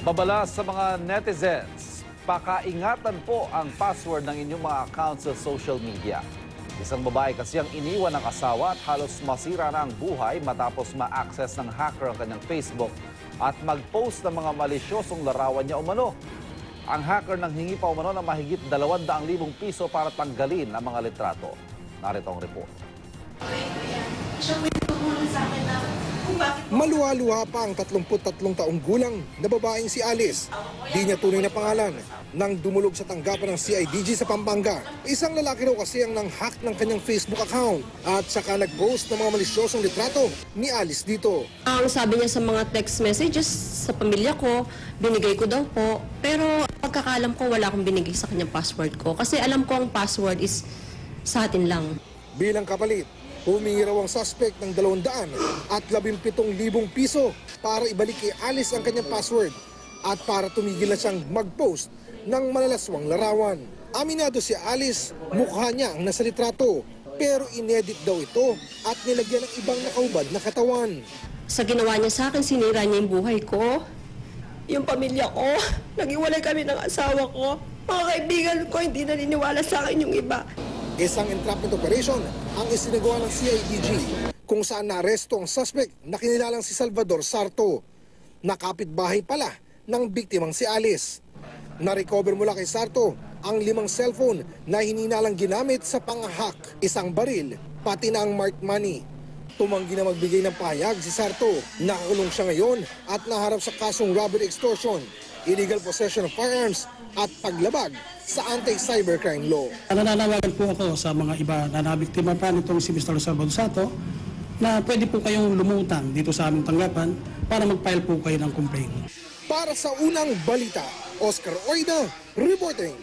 Babala sa mga netizens, pakaingatan po ang password ng inyong mga accounts sa social media. Isang babae kasi ang iniwan ng asawa at halos masira na ang buhay matapos ma-access ng hacker ang kanyang Facebook at mag-post ng mga malisyosong larawan niya umano. Ang hacker nang hingi pa umano ng mahigit 200,000 piso para tanggalin ang mga litrato. Narito ang report. Maluha-luha pa ang 33 taong gulang na babaeng si Alice. Di niya tunay na pangalan nang dumulog sa tanggapan ng CIDG sa Pampanga. Isang lalaki raw kasi ang nang-hack ng kanyang Facebook account at saka nag-post ng mga malisyosong litrato ni Alice dito. Ang sabi niya sa mga text messages sa pamilya ko, binigay ko daw po. Pero pagkakalam ko, wala akong binigay sa kanyang password ko. Kasi alam ko ang password is sa atin lang. Bilang kapalit, humingi raw ang suspect ng 200 at 17,000 piso para ibalik kay Alice ang kanyang password at para tumigil na siyang mag-post ng malalaswang larawan. Aminado si Alice, mukha niya ang nasa litrato pero inedit daw ito at nilagyan ng ibang nakaubad na katawan. Sa ginawa niya sa akin, sinira niya yung buhay ko, yung pamilya ko, nag-iwalay kami ng asawa ko. Mga kaibigan ko, hindi naniniwala sa akin yung iba. Isang entrapment operation ang isinagawa ng CIDG kung saan naaresto ang suspect na kinilalang si Salvador Sarto. Nakapitbahay pala ng biktimang si Alice. Na-recover mula kay Sarto ang 5 cellphone na hininalang ginamit sa pang-hack, isang baril, pati na ang marked money. Tumanggi na magbigay ng pahayag si Sarto. Nakakulong siya ngayon at naharap sa kasong robbery extortion, illegal possession of firearms at paglabag sa anti-cybercrime law. Nananawagan po ako sa mga iba na nabiktima pa nitong si Mr. Salvador Sarto na pwede po kayong lumutang dito sa aming tanggapan para mag-file po kayo ng complaint. Para sa unang balita, Oscar Oida reporting.